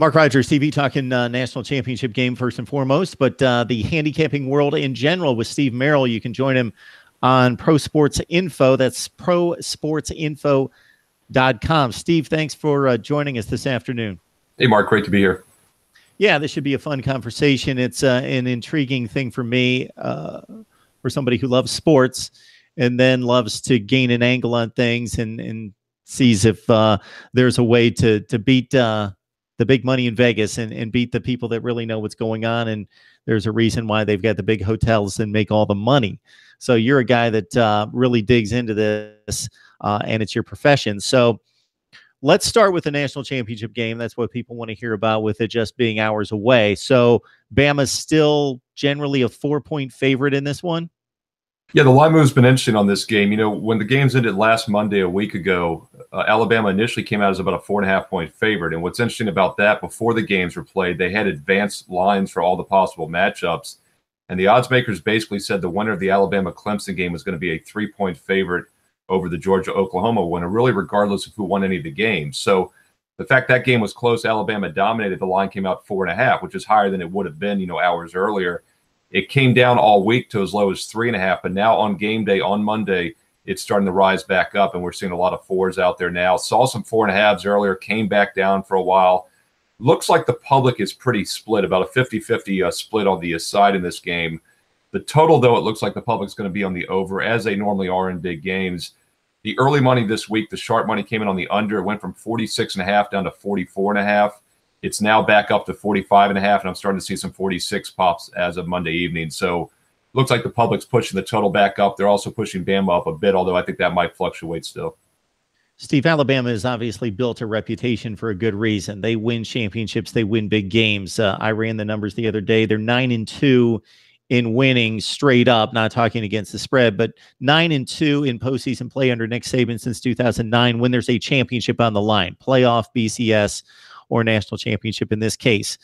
Mark Rogers TV talking national championship game first and foremost, but the handicapping world in general with Steve Merrill. You can join him on Pro Sports Info. That's prosportsinfo.com. Steve, thanks for joining us this afternoon. Hey, Mark, great to be here. Yeah, this should be a fun conversation. It's an intriguing thing for me, for somebody who loves sports and then loves to gain an angle on things and sees if there's a way to beat the big money in Vegas and beat the people that really know what's going on. And there's a reason why they've got the big hotels and make all the money. So you're a guy that really digs into this, and it's your profession. So let's start with the national championship game. That's what people want to hear about, with it just being hours away. So Bama's still generally a 4-point favorite in this one. Yeah, the line move's been interesting on this game. You know, when the games ended last Monday, a week ago, Alabama initially came out as about a 4.5-point favorite. And what's interesting about that, before the games were played, they had advanced lines for all the possible matchups. And the odds makers basically said the winner of the Alabama-Clemson game was going to be a 3-point favorite over the Georgia-Oklahoma winner, really regardless of who won any of the games. So the fact that game was close, Alabama dominated, the line came out 4.5, which is higher than it would have been, you know, hours earlier. It came down all week to as low as 3.5, but now on game day on Monday, it's starting to rise back up, and we're seeing a lot of 4s out there now. Saw some 4.5s earlier, came back down for a while. Looks like the public is pretty split, about a 50-50 split on the side in this game. The total, though, it looks like the public's going to be on the over, as they normally are in big games. The early money this week, the sharp money came in on the under. It went from 46.5 down to 44.5. It's now back up to 45.5, and I'm starting to see some 46 pops as of Monday evening. So looks like the public's pushing the total back up. They're also pushing Bama up a bit, although I think that might fluctuate still. Steve, Alabama has obviously built a reputation for a good reason. They win championships. They win big games. I ran the numbers the other day. They're 9-2 in winning straight up, not talking against the spread, but 9-2 in postseason play under Nick Saban since 2009 when there's a championship on the line, playoff, BCS, or national championship in this case.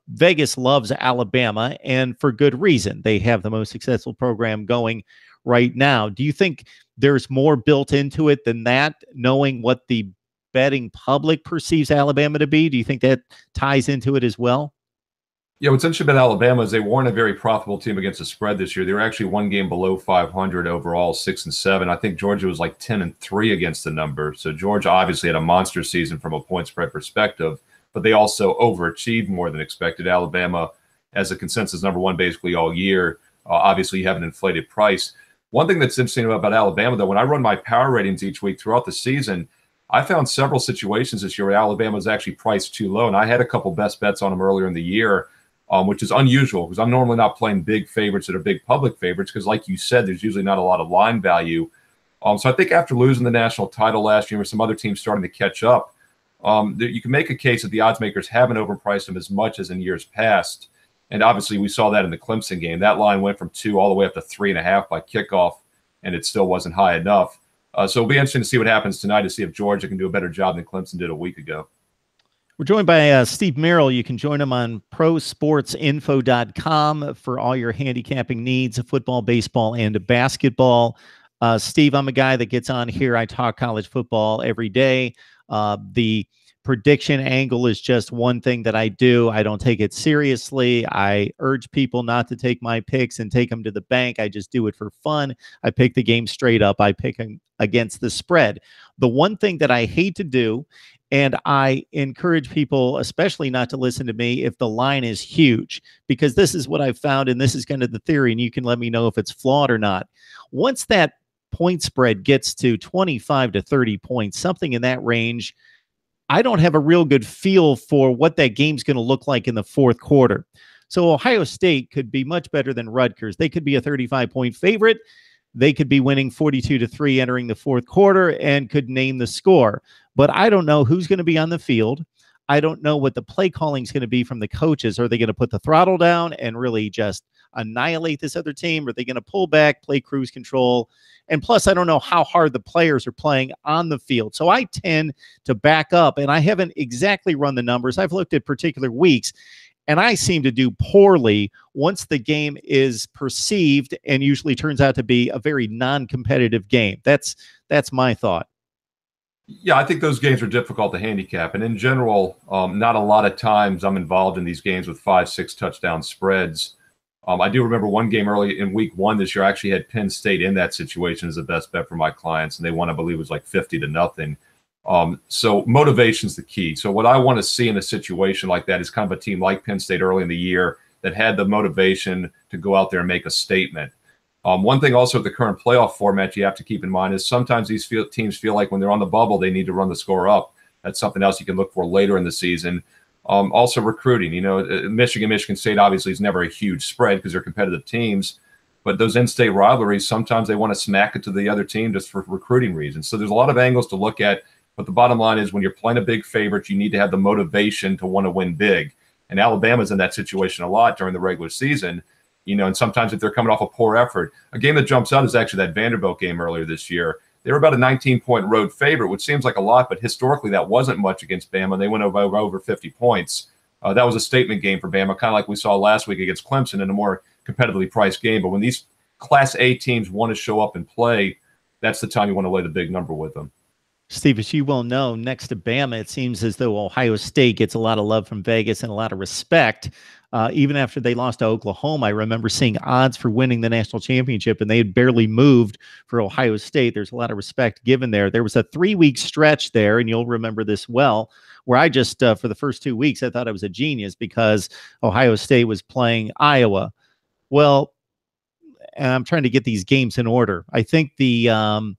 Vegas loves Alabama, and for good reason. They have the most successful program going right now. Do you think there's more built into it than that, knowing what the betting public perceives Alabama to be? Do you think that ties into it as well? Yeah, what's interesting about Alabama is they weren't a very profitable team against the spread this year. They were actually one game below 500 overall, 6-7. I think Georgia was like 10-3 against the number. So Georgia obviously had a monster season from a point spread perspective, but they also overachieved more than expected. Alabama, as a consensus number one basically all year, obviously you have an inflated price. One thing that's interesting about Alabama, though, when I run my power ratings each week throughout the season, I found several situations this year where Alabama was actually priced too low, and I had a couple best bets on them earlier in the year. Which is unusual because I'm normally not playing big favorites that are big public favorites because, like you said, there's usually not a lot of line value. So I think after losing the national title last year with some other teams starting to catch up, you can make a case that the odds makers haven't overpriced them as much as in years past. And obviously we saw that in the Clemson game. That line went from 2 all the way up to 3.5 by kickoff, and it still wasn't high enough. So it'll be interesting to see what happens tonight to see if Georgia can do a better job than Clemson did a week ago. We're joined by Steve Merrill. You can join him on prosportsinfo.com for all your handicapping needs of football, baseball, and basketball. Steve, I'm a guy that gets on here. I talk college football every day. The prediction angle is just one thing that I do. I don't take it seriously. I urge people not to take my picks and take them to the bank. I just do it for fun. I pick the game straight up. I pick against the spread. The one thing that I hate to do, and I encourage people, especially not to listen to me if the line is huge, because this is what I've found, and this is kind of the theory, and you can let me know if it's flawed or not. Once that point spread gets to 25 to 30 points, something in that range, I don't have a real good feel for what that game's going to look like in the fourth quarter. So Ohio State could be much better than Rutgers. They could be a 35-point favorite. They could be winning 42-3 entering the fourth quarter and could name the score. But I don't know who's going to be on the field. I don't know what the play calling is going to be from the coaches. Are they going to put the throttle down and really just annihilate this other team? Are they going to pull back, play cruise control? And plus, I don't know how hard the players are playing on the field. So I tend to back up, and I haven't exactly run the numbers. I've looked at particular weeks, and I seem to do poorly once the game is perceived and usually turns out to be a very non-competitive game. That's my thought. Yeah, I think those games are difficult to handicap. And in general, not a lot of times I'm involved in these games with 5, 6 touchdown spreads. I do remember one game early in week 1 this year. I actually had Penn State in that situation as the best bet for my clients, and they won, I believe it was like 50-0. So motivation's the key. So what I want to see in a situation like that is kind of a team like Penn State early in the year that had the motivation to go out there and make a statement. One thing also with the current playoff format you have to keep in mind is sometimes these teams feel like when they're on the bubble, they need to run the score up. That's something else you can look for later in the season. Also recruiting, Michigan State obviously is never a huge spread because they're competitive teams, but those in-state rivalries, sometimes they want to smack it to the other team just for recruiting reasons. So there's a lot of angles to look at, but the bottom line is when you're playing a big favorite, you need to have the motivation to want to win big. And Alabama's in that situation a lot during the regular season. And sometimes if they're coming off a poor effort, a game that jumps out is actually that Vanderbilt game earlier this year. They were about a 19-point road favorite, which seems like a lot, but historically that wasn't much against Bama. They went over 50 points. That was a statement game for Bama, kind of like we saw last week against Clemson in a more competitively priced game. But when these Class A teams want to show up and play, that's the time you want to lay the big number with them. Steve, as you well know, next to Bama, it seems as though Ohio State gets a lot of love from Vegas and a lot of respect. Even after they lost to Oklahoma, I remember seeing odds for winning the national championship, and they had barely moved for Ohio State. There's a lot of respect given there. There was a 3-week stretch there, and you'll remember this well, where I just, for the first 2 weeks, I thought I was a genius because Ohio State was playing Iowa. Well, I'm trying to get these games in order. I think the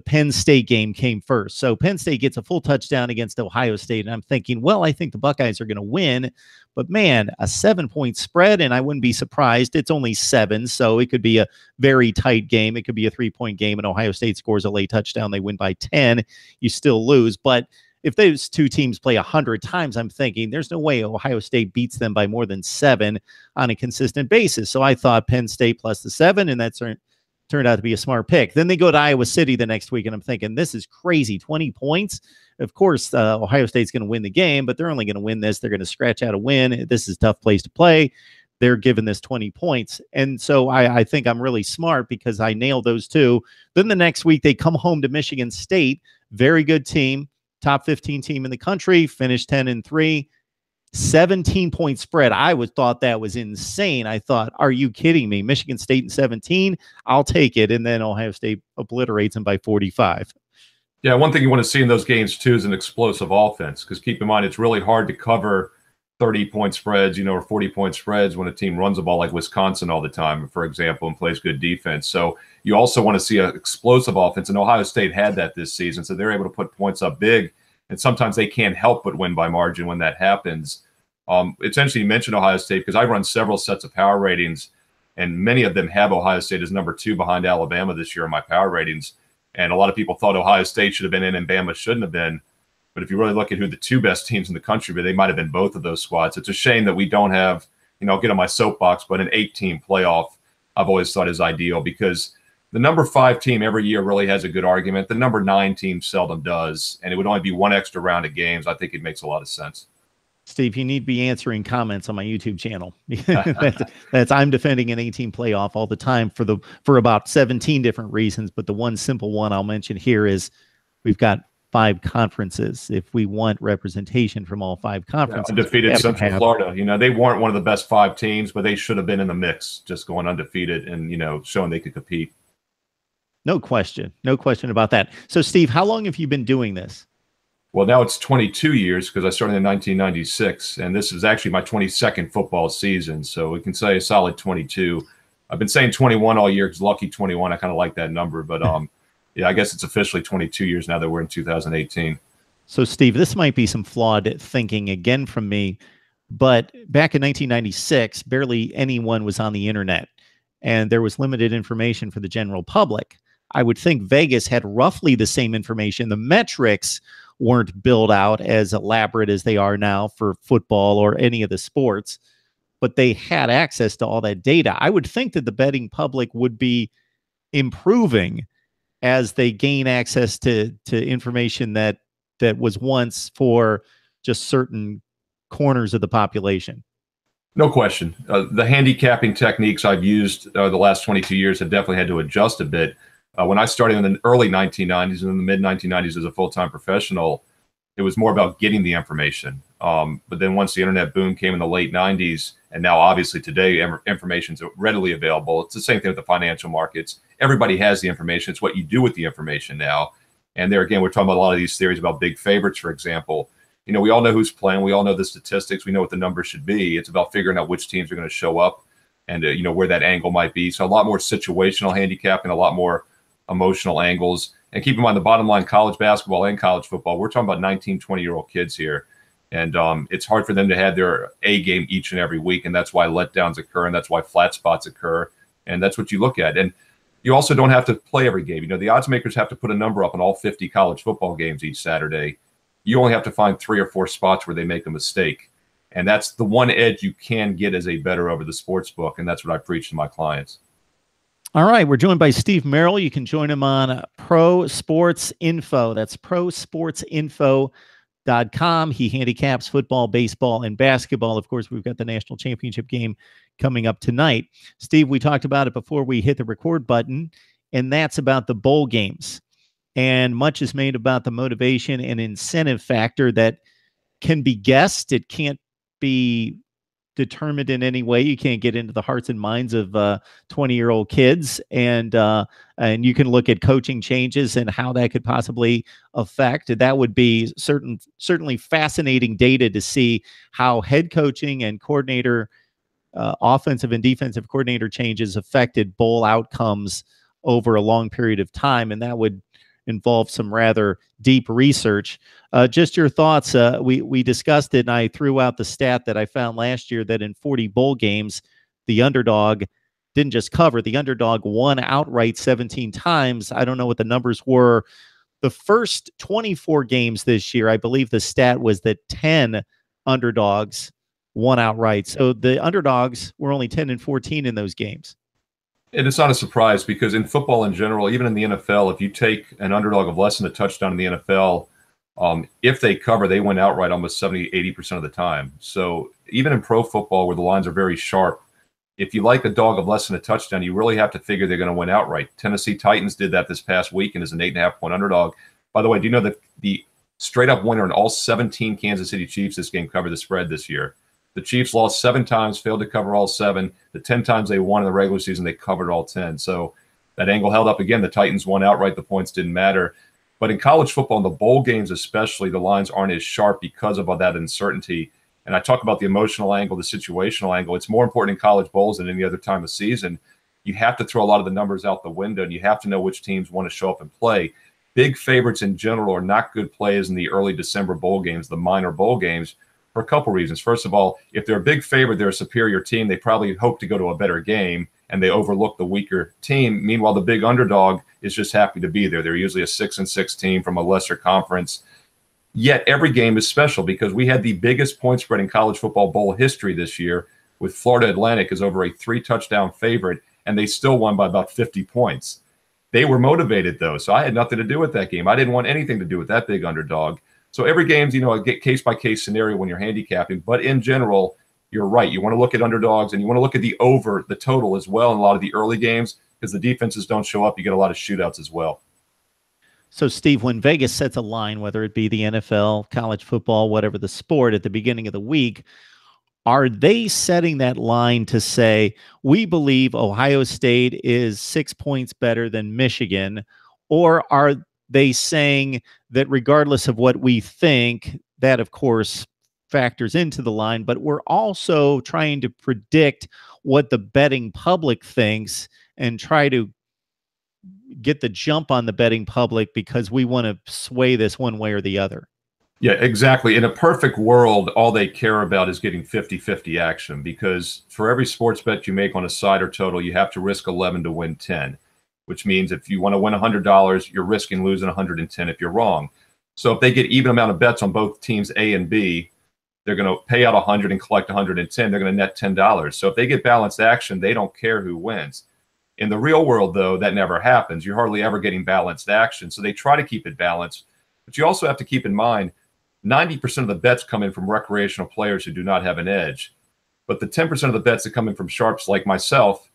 Penn State game came first. So Penn State gets a full touchdown against Ohio State. And I'm thinking, well, I think the Buckeyes are going to win. But man, a 7-point spread, and I wouldn't be surprised. It's only 7, so it could be a very tight game. It could be a 3-point game, and Ohio State scores a late touchdown. They win by 10. You still lose. But if those two teams play 100 times, I'm thinking there's no way Ohio State beats them by more than 7 on a consistent basis. So I thought Penn State plus the 7, and that's turned out to be a smart pick. Then they go to Iowa City the next week, and I'm thinking, this is crazy. 20 points. Of course, Ohio State's going to win the game, but they're only going to win this. They're going to scratch out a win. This is a tough place to play. They're given this 20 points. And so I think I'm really smart because I nailed those two. Then the next week, they come home to Michigan State. Very good team. Top 15 team in the country. Finished 10-3. 17-point spread. I thought that was insane. I thought, are you kidding me? Michigan State in 17, I'll take it. And then Ohio State obliterates them by 45. Yeah, one thing you want to see in those games too is an explosive offense, because keep in mind it's really hard to cover 30-point spreads, or 40-point spreads when a team runs the ball like Wisconsin all the time, for example, and plays good defense. So you also want to see an explosive offense, and Ohio State had that this season, so they're able to put points up big. And sometimes they can't help but win by margin when that happens. It's interesting you mentioned Ohio State because I run several sets of power ratings, and many of them have Ohio State as number 2 behind Alabama this year in my power ratings. And a lot of people thought Ohio State should have been in and Bama shouldn't have been. But if you really look at who the 2 best teams in the country were, they might have been both of those squads. It's a shame that we don't have, I'll get on my soapbox, but an 8-team playoff I've always thought is ideal because the number 5 team every year really has a good argument. The number 9 team seldom does, and it would only be one extra round of games. I think it makes a lot of sense. Steve, you need to be answering comments on my YouTube channel. that's I'm defending an 18 playoff all the time for about 17 different reasons, but the one simple one I'll mention here is we've got 5 conferences. If we want representation from all 5 conferences, undefeated Central Florida, they weren't one of the best 5 teams, but they should have been in the mix, just going undefeated and showing they could compete. No question about that. So, Steve, how long have you been doing this? Well, now it's 22 years because I started in 1996, and this is actually my 22nd football season. So we can say a solid 22. I've been saying 21 all year because lucky 21. I kind of like that number, but yeah, I guess it's officially 22 years now that we're in 2018. So, Steve, this might be some flawed thinking again from me, but back in 1996, barely anyone was on the internet, and there was limited information for the general public. I would think Vegas had roughly the same information. The metrics weren't built out as elaborate as they are now for football or any of the sports, but they had access to all that data. I would think that the betting public would be improving as they gain access to information that was once for just certain corners of the population. No question. The handicapping techniques I've used the last 22 years have definitely had to adjust a bit. When I started in the early 1990s and in the mid 1990s as a full-time professional, it was more about getting the information. But then once the internet boom came in the late 90s, and now obviously today information is readily available. It's the same thing with the financial markets. Everybody has the information. It's what you do with the information now. And there again, we're talking about a lot of these theories about big favorites, for example. You know, we all know who's playing. We all know the statistics. We know what the numbers should be. It's about figuring out which teams are going to show up and, you know, where that angle might be. So a lot more situational handicapping, a lot more emotional angles. And keep in mind, the bottom line, college basketball and college football, we're talking about 19, 20-year-old kids here. And it's hard for them to have their A game each and every week. And that's why letdowns occur. And that's why flat spots occur. And that's what you look at. And you also don't have to play every game. You know, the odds makers have to put a number up on all 50 college football games each Saturday. You only have to find 3 or 4 spots where they make a mistake. And that's the one edge you can get as a bettor over the sports book. And that's what I preach to my clients. All right, we're joined by Steve Merrill. You can join him on Pro Sports Info. That's prosportsinfo.com. He handicaps football, baseball, and basketball. Of course, we've got the national championship game coming up tonight. Steve, we talked about it before we hit the record button, and that's about the bowl games. And much is made about the motivation and incentive factor that can be guessed. It can't be determined in any way. You can't get into the hearts and minds of 20-year-old kids, and you can look at coaching changes and how that could possibly affect. That would be certainly fascinating data to see how head coaching and coordinator, offensive and defensive coordinator changes affected bowl outcomes over a long period of time, and that would involve some rather deep research. Just your thoughts. We discussed it, and I threw out the stat that I found last year that in 40 bowl games, the underdog didn't just cover. The underdog won outright 17 times. I don't know what the numbers were. The first 24 games this year, I believe the stat was that 10 underdogs won outright. So the underdogs were only 10-14 in those games. And it's not a surprise because in football in general, even in the NFL, if you take an underdog of less than a touchdown in the NFL, if they cover, they win outright almost 70, 80% of the time. So even in pro football where the lines are very sharp, if you like a dog of less than a touchdown, you really have to figure they're going to win outright. Tennessee Titans did that this past week and is an 8.5-point underdog. By the way, do you know that the straight up winner in all 17 Kansas City Chiefs this game covered the spread this year? The Chiefs lost 7 times, failed to cover all 7. The 10 times they won in the regular season, they covered all 10. So that angle held up again. The Titans won outright. The points didn't matter. But in college football, in the bowl games especially, the lines aren't as sharp because of all that uncertainty. And I talk about the emotional angle, the situational angle. It's more important in college bowls than any other time of season. You have to throw a lot of the numbers out the window, and you have to know which teams want to show up and play. Big favorites in general are not good plays in the early December bowl games, the minor bowl games, for a couple reasons. First of all, if they're a big favorite, they're a superior team, they probably hope to go to a better game, and they overlook the weaker team. Meanwhile, the big underdog is just happy to be there. They're usually a 6-6 team from a lesser conference. Yet every game is special because we had the biggest point spread in college football bowl history this year, with Florida Atlantic as over a 3-touchdown favorite, and they still won by about 50 points. They were motivated, though, so I had nothing to do with that game. I didn't want anything to do with that big underdog. So every game's, a case-by-case scenario when you're handicapping. But in general, you're right. You want to look at underdogs, and you want to look at the total as well in a lot of the early games because the defenses don't show up. You get a lot of shootouts as well. So, Steve, when Vegas sets a line, whether it be the NFL, college football, whatever the sport, at the beginning of the week, are they setting that line to say, we believe Ohio State is 6 points better than Michigan, or are they saying that regardless of what we think, that of course factors into the line, but we're also trying to predict what the betting public thinks and try to get the jump on the betting public because we want to sway this one way or the other? Yeah, exactly. In a perfect world, all they care about is getting 50-50 action because for every sports bet you make on a side or total, you have to risk 11 to win 10. Which means if you want to win $100, you're risking losing 110 if you're wrong. So if they get even amount of bets on both teams A and B, they're going to pay out 100 and collect 110. They're going to net $10. So if they get balanced action, they don't care who wins. In the real world, though, that never happens. You're hardly ever getting balanced action. So they try to keep it balanced. But you also have to keep in mind, 90% of the bets come in from recreational players who do not have an edge. But the 10% of the bets that come in from sharps like myself,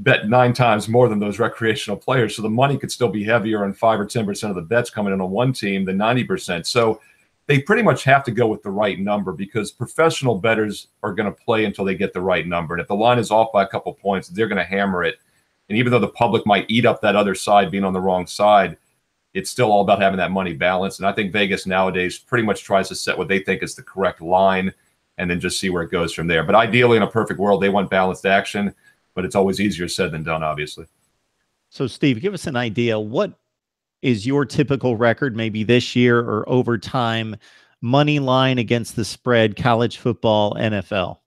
bet 9 times more than those recreational players. So the money could still be heavier on 5 or 10% of the bets coming in on one team than 90%. So they pretty much have to go with the right number, because professional bettors are going to play until they get the right number. And if the line is off by a couple points, they're going to hammer it. And even though the public might eat up that other side being on the wrong side, it's still all about having that money balanced. And I think Vegas nowadays pretty much tries to set what they think is the correct line and then just see where it goes from there. But ideally, in a perfect world, they want balanced action, but it's always easier said than done, obviously. So, Steve, give us an idea. What is your typical record, maybe this year or over time, money line against the spread, college football, NFL?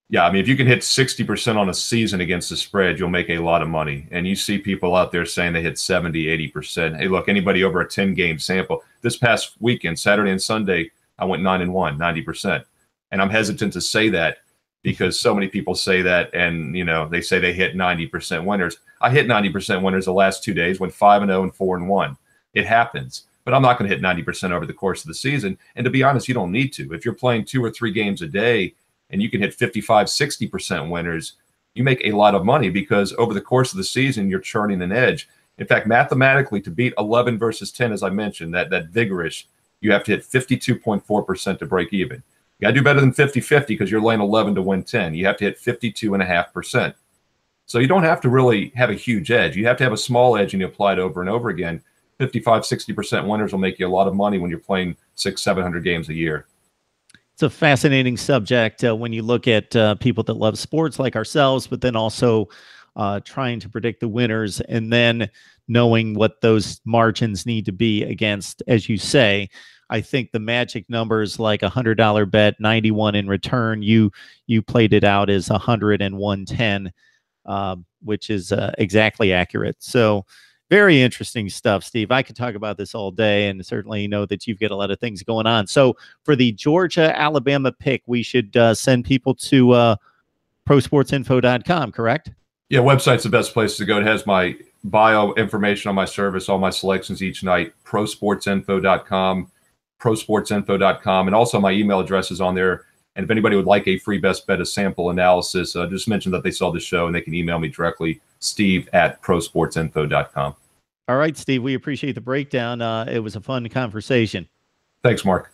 Yeah, I mean, if you can hit 60% on a season against the spread, you'll make a lot of money. And you see people out there saying they hit 70, 80%. Hey, look, anybody over a 10-game sample. This past weekend, Saturday and Sunday, I went 9-1, 90%. And I'm hesitant to say that because so many people say that, and, you know, they say they hit 90% winners. I hit 90% winners the last 2 days, went 5-0 and 4-1. It happens. But I'm not going to hit 90% over the course of the season. And to be honest, you don't need to. If you're playing 2 or 3 games a day, and you can hit 55, 60% winners, you make a lot of money, because over the course of the season, you're churning an edge. In fact, mathematically, to beat 11 versus 10, as I mentioned, that vigorish, you have to hit 52.4% to break even. You got to do better than 50-50 because you're laying 11 to win 10. You have to hit 52.5%. So you don't have to really have a huge edge. You have to have a small edge, and you apply it over and over again. 55, 60% winners will make you a lot of money when you're playing 600, 700 games a year. It's a fascinating subject when you look at people that love sports like ourselves, but then also trying to predict the winners and then knowing what those margins need to be against, as you say. I think the magic numbers, like $100 bet, 91 in return, you played it out as 100 and 110, which is exactly accurate. So very interesting stuff, Steve. I could talk about this all day, and certainly know that you've got a lot of things going on. So for the Georgia-Alabama pick, we should send people to prosportsinfo.com, correct? Yeah, website's the best place to go. It has my bio information on my service, all my selections each night, prosportsinfo.com, prosportsinfo.com, and also my email address is on there. And if anybody would like a free best bet, a sample analysis, just mention that they saw the show, and they can email me directly, steve@prosportsinfo.com. All right, Steve, we appreciate the breakdown. It was a fun conversation. Thanks, Mark.